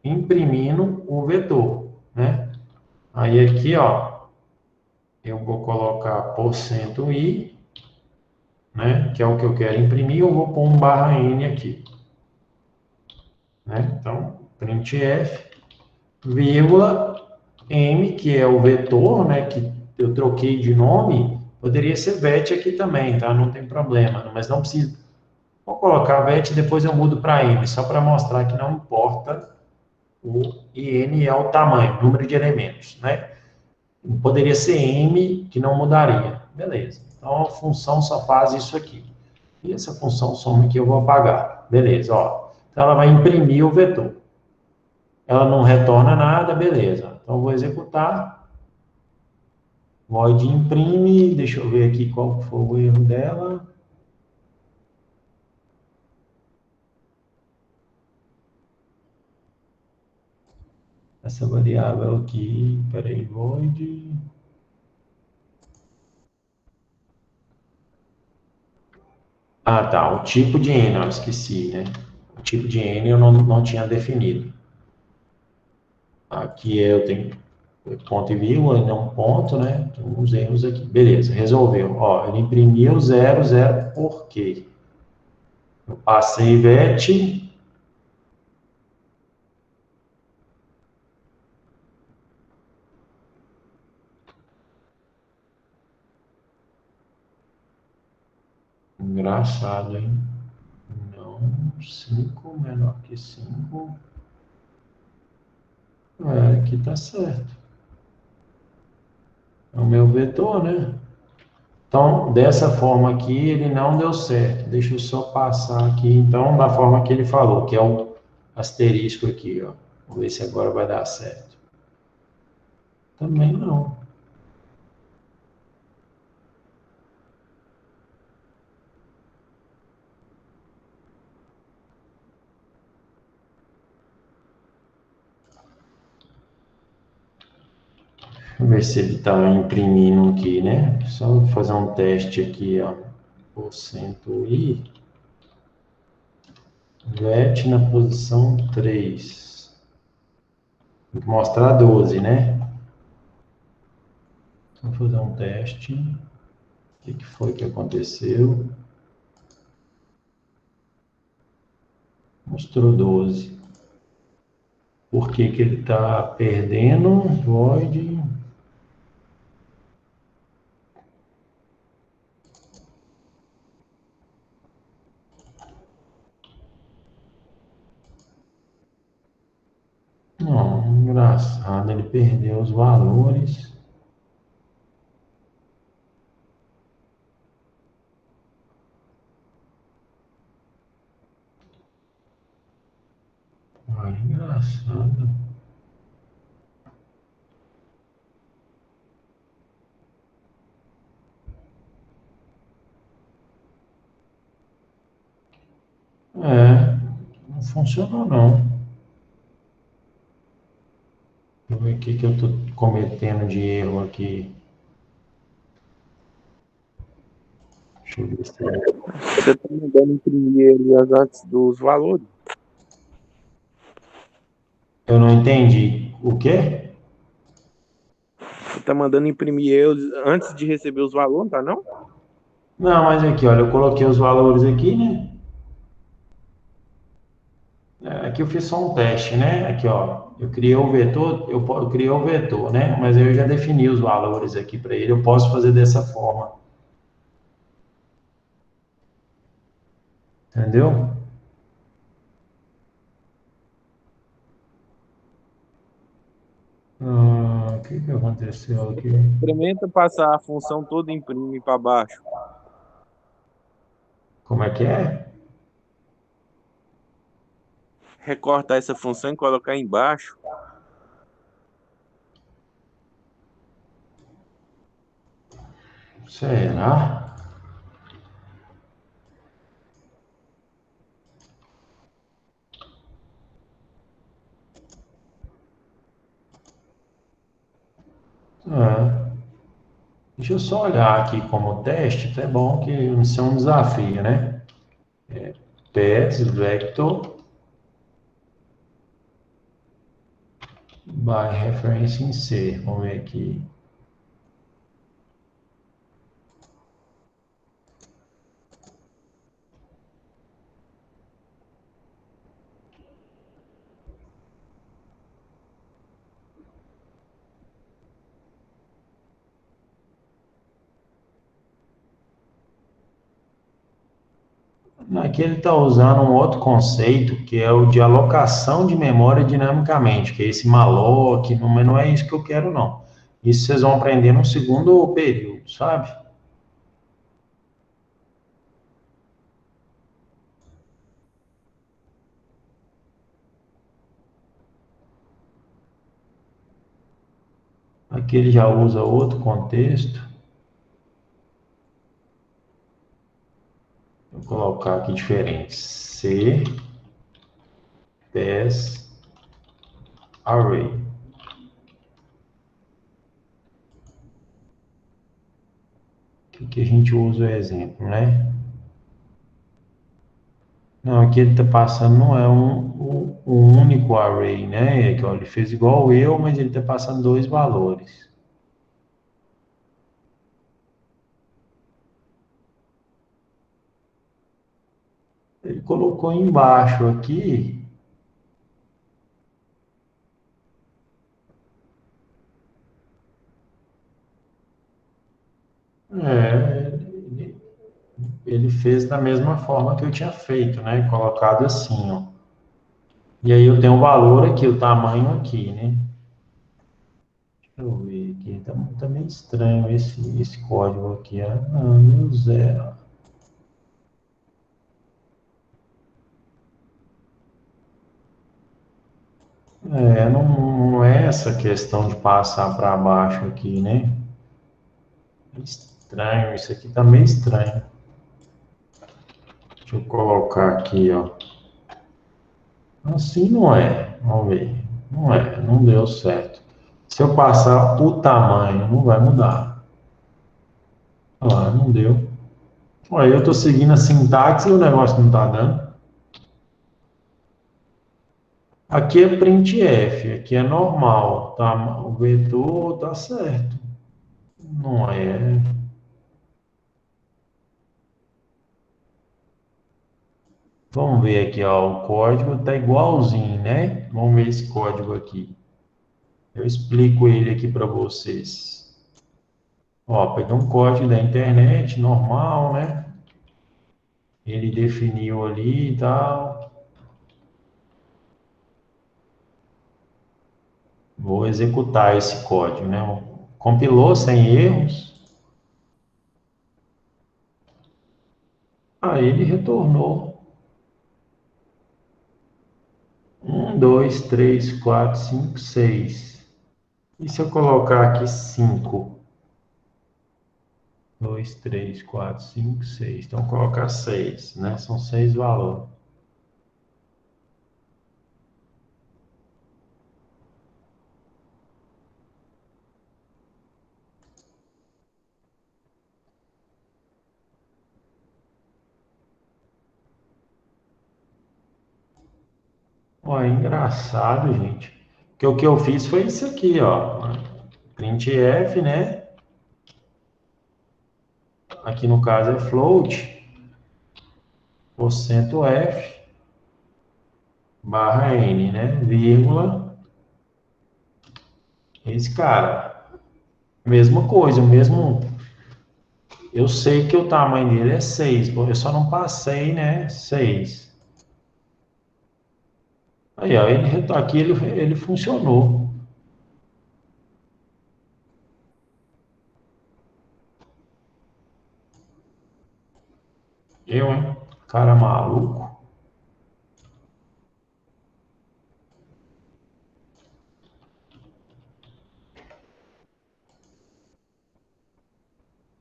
Imprimindo o vetor, né? Aí aqui, ó, eu vou colocar %i, né? Que é o que eu quero imprimir, eu vou pôr um /n aqui, né? Então, printf, vírgula, m, que é o vetor, né? Que eu troquei de nome, poderia ser vet aqui também, tá? Não tem problema, mas não precisa. Vou colocar vet e depois eu mudo para m, só para mostrar que não importa o n é o tamanho, número de elementos, né? Poderia ser m, que não mudaria. Beleza. Então, a função só faz isso aqui. E essa função soma aqui eu vou apagar. Beleza, ó. Então, ela vai imprimir o vetor. Ela não retorna nada, beleza. Então, eu vou executar. Void imprime, deixa eu ver aqui qual foi o erro dela. Essa variável aqui, peraí, void. Ah, tá, o tipo de n, eu esqueci, né? O tipo de n eu não tinha definido. Aqui eu tenho ponto e vírgula, e não ponto, né? Tem uns erros aqui. Beleza, resolveu. Ó, ele imprimiu 0, 0, por quê? Eu passei vet. Engraçado, hein? Não, 5 menor que 5. É, aqui tá certo. É o meu vetor, né? Então, dessa forma aqui, ele não deu certo. Deixa eu só passar aqui, então, da forma que ele falou, que é o asterisco aqui, ó. Vamos ver se agora vai dar certo. Também não. Vamos ver se ele está imprimindo aqui, né? Só fazer um teste aqui, ó. %i. Vet na posição 3. Tem que mostrar 12, né? Vou fazer um teste. O que foi que aconteceu? Mostrou 12. Por que que ele está perdendo? Void. engraçado, ele perdeu os valores. Ah, engraçado. Não funcionou não. Deixa eu ver o que eu estou cometendo de erro aqui. Deixa eu ver se Você tá mandando imprimir ele antes dos valores. eu não entendi. O quê? Você tá mandando imprimir eles antes de receber os valores, tá não? Não, mas aqui, olha, eu coloquei os valores aqui, né? Aqui eu fiz só um teste, né? Aqui, ó, eu criei o vetor, eu criei o vetor, né? Mas eu já defini os valores aqui para ele, eu posso fazer dessa forma, entendeu? O que que aconteceu aqui? Experimenta passar a função toda imprime para baixo. Como é que é? Recortar essa função e colocar embaixo. Será? É. Deixa eu só olhar aqui como teste, é bom que isso é um desafio, né? Path vector by reference in C. Vamos ver aqui. Aqui ele está usando um outro conceito, que é o de alocação de memória dinamicamente, que é esse malloc, mas não é isso que eu quero, não. Isso vocês vão aprender no segundo período, sabe? Aqui ele já usa outro contexto. Vou colocar aqui diferente. C, PES, Array. Que a gente usa o exemplo, né? Não, aqui ele está passando, não é um único array, né? Aqui, ó, ele fez igual eu, mas ele está passando dois valores. Ele colocou embaixo aqui. Ele fez da mesma forma que eu tinha feito, né? Colocado assim, ó. E aí eu tenho o valor aqui, o tamanho aqui, né? Deixa eu ver aqui, tá meio estranho esse código aqui, ó. Não, zero. Não é essa questão de passar para baixo aqui, né? Estranho, isso aqui tá meio estranho. Deixa eu colocar aqui, ó. Assim não é. Vamos ver. Não é, não deu certo. Se eu passar o tamanho, não vai mudar. Olha lá, não deu. Olha, eu tô seguindo a sintaxe e o negócio não tá dando. Aqui é printf, aqui é normal, tá? O vetor tá certo. Não é. Vamos ver aqui, ó, o código tá igualzinho, né? Vamos ver esse código aqui. Eu explico ele aqui para vocês. Ó, peguei um código da internet, normal, né? Ele definiu ali e tal. Vou executar esse código, né? Compilou sem erros. Aí ele retornou 1, 2, 3, 4, 5, 6. E se eu colocar aqui 5? 2, 3, 4, 5, 6. Então, vou colocar 6, né? São 6 valores. Ó, é engraçado, gente. Porque o que eu fiz foi isso aqui, ó. Printf, né? Aqui no caso é float, %f, barra n, né? Vírgula. Esse cara. Mesma coisa, o mesmo. Eu sei que o tamanho dele é 6, eu só não passei, né? 6. Aí, ó, aqui ele funcionou. Eu, hein? Cara maluco.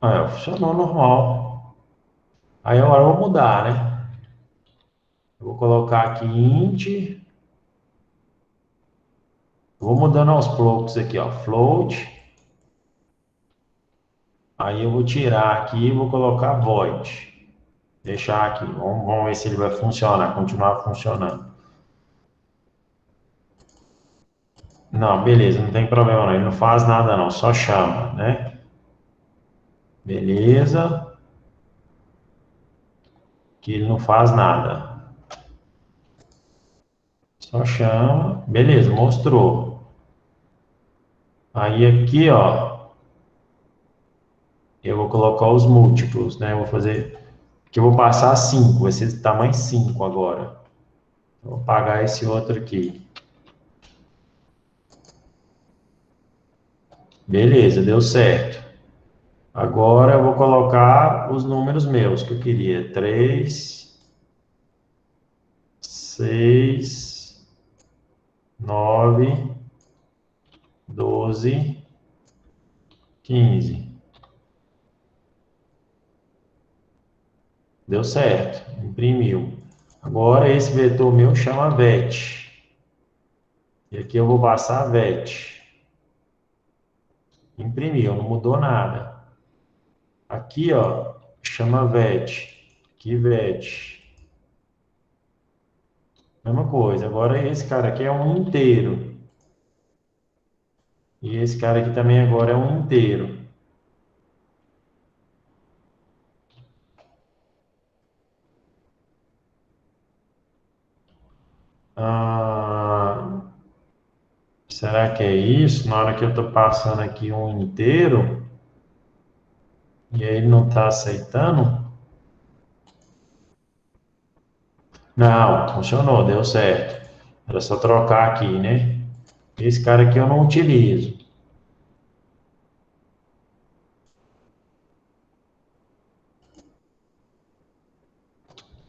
Aí, ó, funcionou normal. Aí agora eu vou mudar, né? Eu vou colocar aqui int. Vou mudando aos poucos aqui, ó. Float. Aí eu vou tirar aqui e vou colocar void. Deixar aqui. Vamos ver se ele vai funcionar, continuar funcionando. Não, beleza, não tem problema não. Ele não faz nada não, só chama, né? Beleza. Que ele não faz nada. Só chama. Beleza, mostrou. Aí aqui, ó, eu vou colocar os múltiplos, né? Eu vou fazer, que eu vou passar 5, vai ser tamanho 5 agora. Vou apagar esse outro aqui. Beleza, deu certo. Agora eu vou colocar os números meus que eu queria. 3, 6, 9, 12, 15. Deu certo, imprimiu. Agora esse vetor meu chama vet. E aqui eu vou passar vet. Imprimiu, não mudou nada. Aqui, ó, chama vet. Aqui vet. Mesma coisa. Agora esse cara aqui é um inteiro. E esse cara aqui também agora é um inteiro. Ah, será que é isso? Na hora que eu estou passando aqui um inteiro, e aí ele não está aceitando? Não, funcionou, deu certo. Era só trocar aqui, né? Esse cara aqui eu não utilizo.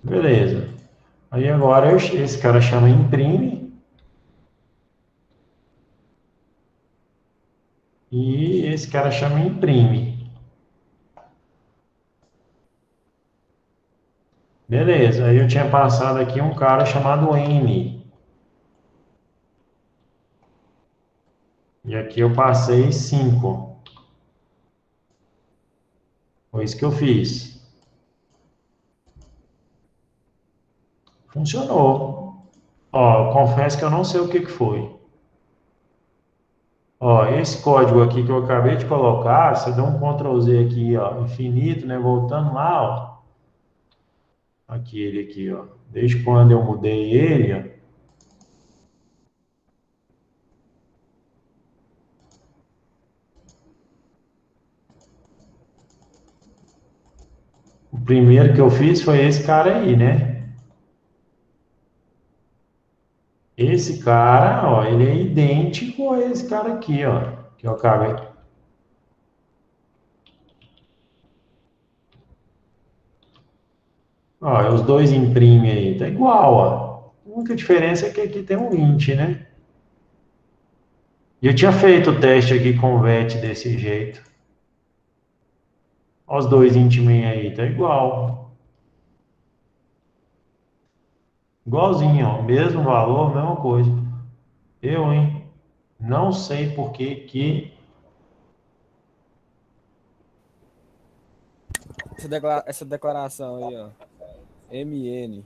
Beleza. Aí agora esse cara chama imprime. E esse cara chama imprime. Beleza. Aí eu tinha passado aqui um cara chamado N. E aqui eu passei 5. Foi isso que eu fiz. Funcionou. Ó, confesso que eu não sei o que foi. Ó, esse código aqui que eu acabei de colocar, você dá um Ctrl Z aqui, ó, infinito, né? Voltando lá, ó. Aqui, ele aqui, ó. Desde quando eu mudei ele, ó. O primeiro que eu fiz foi esse cara aí, né? Esse cara, ó, ele é idêntico a esse cara aqui, ó, que eu acabei. Ó, os dois imprimem aí, tá igual, ó. A única diferença é que aqui tem um int, né? E eu tinha feito o teste aqui com o VET desse jeito. Ó, os dois intmen aí, tá igual. Igualzinho, ó, mesmo valor, mesma coisa. Eu, hein? Não sei por que que... Essa declaração aí, ó. MN.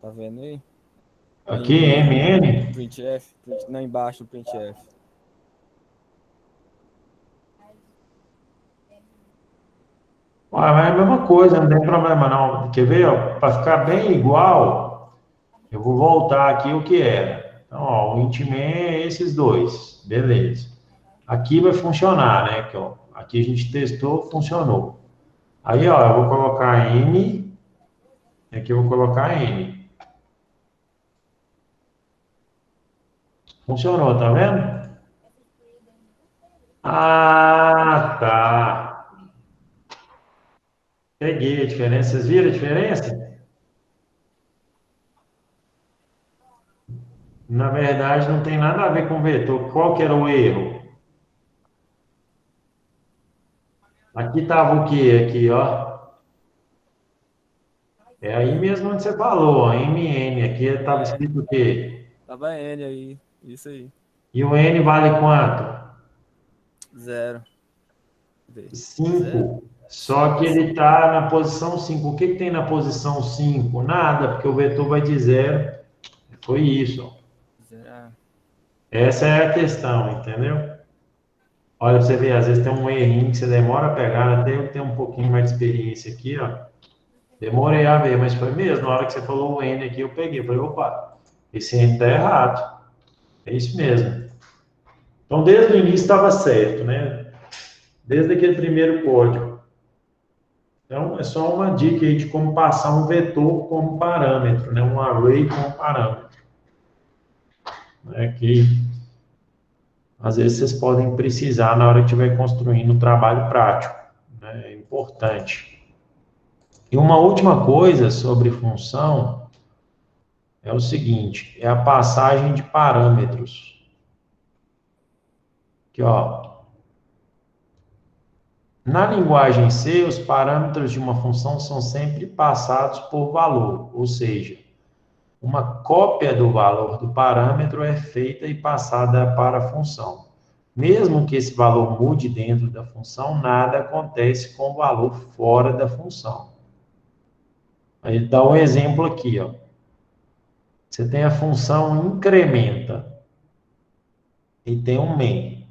Tá vendo aí? Aqui, MN, MN? printf, não, embaixo do printf. Ah, mas é a mesma coisa, não tem problema não. Quer ver, ó? Para ficar bem igual, eu vou voltar aqui o que era. Então, ó, o intman é esses dois, beleza. Aqui vai funcionar, né? Que, ó, aqui a gente testou, funcionou. Aí, ó, eu vou colocar N, aqui eu vou colocar N. Funcionou, tá vendo? Ah, tá. Peguei a diferença. Vocês viram a diferença? Na verdade, não tem nada a ver com vetor. Qual que era o erro? Aqui estava o quê? Aqui, ó. É aí mesmo onde você falou, ó, MN. Aqui estava escrito o quê? Tava N aí. Isso aí. E o N vale quanto? 0. Vê. 0. 5. Só que ele está na posição 5. O que, que tem na posição 5? Nada, porque o vetor vai de 0. Foi isso, ó. 0. Essa é a questão, entendeu? Olha, pra você ver, às vezes tem um errinho que você demora a pegar, até eu tenho um pouquinho mais de experiência aqui, ó. Demorei a ver, mas foi mesmo. Na hora que você falou o N aqui, eu peguei. Falei, opa, esse N tá errado. É isso mesmo. Então, desde o início estava certo, né? Desde aquele primeiro código. Então, é só uma dica aí de como passar um vetor como parâmetro, né? Um array como parâmetro. Né? Que às vezes vocês podem precisar na hora que estiver construindo um trabalho prático. Né? É importante. E uma última coisa sobre função é o seguinte, é a passagem de parâmetros. Aqui, ó. Na linguagem C, os parâmetros de uma função são sempre passados por valor, ou seja, uma cópia do valor do parâmetro é feita e passada para a função. Mesmo que esse valor mude dentro da função, nada acontece com o valor fora da função. Aí dá um exemplo aqui, ó. Você tem a função incrementa e tem um main.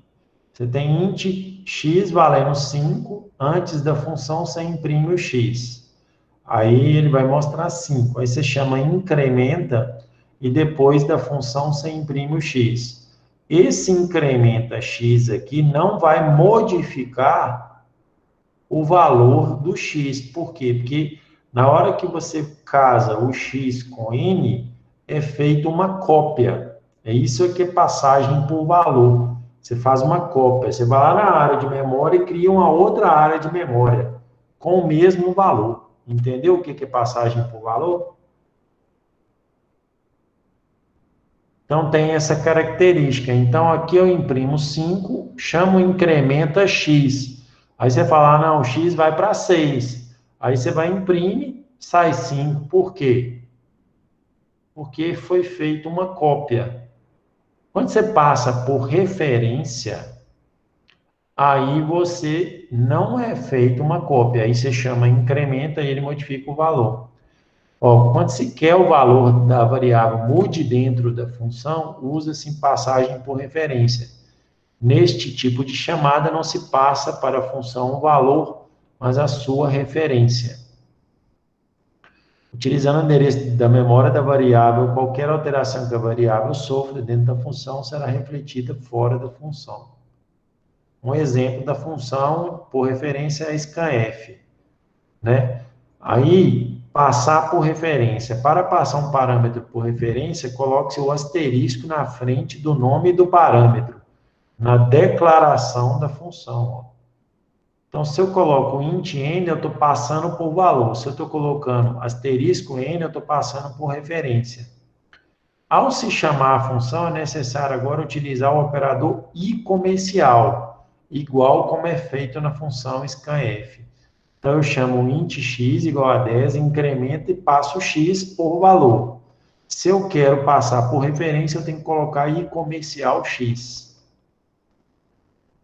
Você tem int x valendo 5, antes da função você imprime o x. Aí ele vai mostrar 5. Aí você chama incrementa e depois da função você imprime o x. Esse incrementa x aqui não vai modificar o valor do x. Por quê? Porque na hora que você casa o x com n, é feita uma cópia. É isso que é passagem por valor. Você faz uma cópia. Você vai lá na área de memória e cria uma outra área de memória com o mesmo valor. Entendeu o que é passagem por valor? Então, tem essa característica. Então, aqui eu imprimo 5, chamo incrementa x. Aí você fala, ah, não, x vai para 6. Aí você vai imprimir, sai 5. Por quê? Porque foi feita uma cópia. Quando você passa por referência, aí você não é feito uma cópia. Aí você chama incrementa e ele modifica o valor. Ó, quando se quer o valor da variável mude dentro da função, usa-se passagem por referência. Neste tipo de chamada, não se passa para a função o valor, mas a sua referência. Utilizando o endereço da memória da variável, qualquer alteração que a variável sofra dentro da função será refletida fora da função. Um exemplo da função por referência é a scanf, né? Aí, Passar por referência. Para passar um parâmetro por referência, coloque o asterisco na frente do nome do parâmetro, na declaração da função. Ó. Então, se eu coloco int n, eu estou passando por valor. Se eu estou colocando asterisco n, eu estou passando por referência. Ao se chamar a função, é necessário agora utilizar o operador i comercial, igual como é feito na função scanf. Então, eu chamo int x igual a 10, incremento e passo x por valor. Se eu quero passar por referência, eu tenho que colocar i comercial x.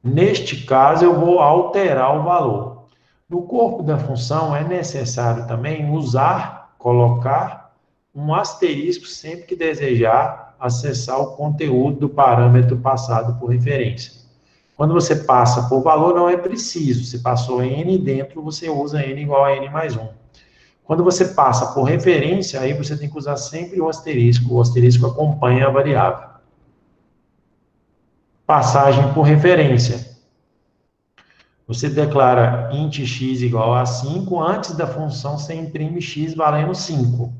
Neste caso, eu vou alterar o valor. No corpo da função, é necessário também colocar um asterisco sempre que desejar acessar o conteúdo do parâmetro passado por referência. Quando você passa por valor, não é preciso. Se passou n dentro, você usa n igual a n mais 1. Quando você passa por referência, aí você tem que usar sempre o asterisco. O asterisco acompanha a variável. Passagem por referência. Você declara int x igual a 5. Antes da função, você imprime x valendo 5.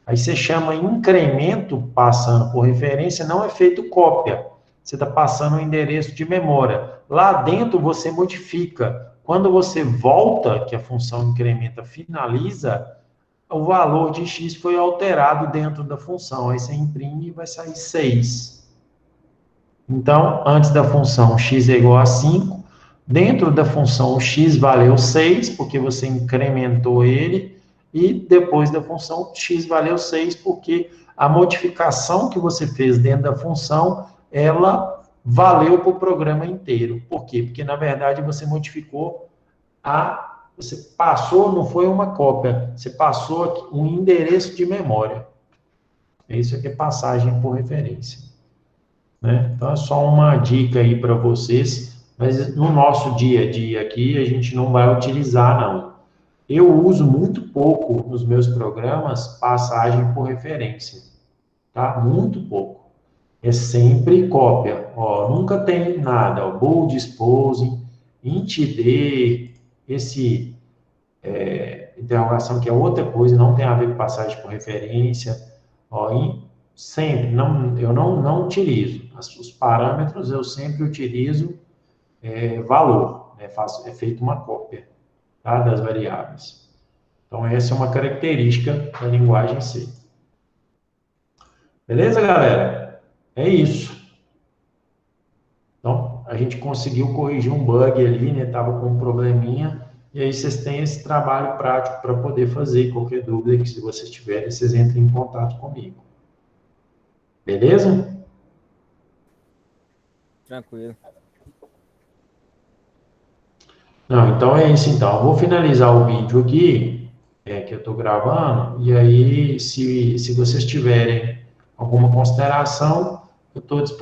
Aí você chama incremento passando por referência, não é feito cópia. Você está passando o endereço de memória. Lá dentro você modifica. Quando você volta, que a função incrementa finaliza, o valor de x foi alterado dentro da função. Aí você imprime e vai sair 6. Então, antes da função x é igual a 5. Dentro da função o x valeu 6, porque você incrementou ele. E depois da função x valeu 6, porque a modificação que você fez dentro da função ela valeu para o programa inteiro. Por quê? Porque, na verdade, você modificou você passou, não foi uma cópia, você passou um endereço de memória. Isso aqui é passagem por referência. Né? Então, é só uma dica aí para vocês, mas no nosso dia a dia aqui, a gente não vai utilizar, não. Eu uso muito pouco nos meus programas passagem por referência. Tá? Muito pouco. É sempre cópia. Ó, nunca tem nada. Ó, bool disposing, int_d, esse interrogação que é outra coisa, não tem a ver com passagem por referência. Ó, sempre, eu não utilizo. Os parâmetros eu sempre utilizo valor. É feito uma cópia, tá, das variáveis. Então, essa é uma característica da linguagem C. Beleza, galera? É isso. Então, a gente conseguiu corrigir um bug ali, né? Tava com um probleminha. E aí vocês têm esse trabalho prático para poder fazer. Qualquer dúvida que se vocês tiverem, vocês entrem em contato comigo. Beleza? Tranquilo. Não, então é isso então. Eu vou finalizar o vídeo aqui, que eu estou gravando. E aí, se vocês tiverem alguma consideração, eu estou disponível.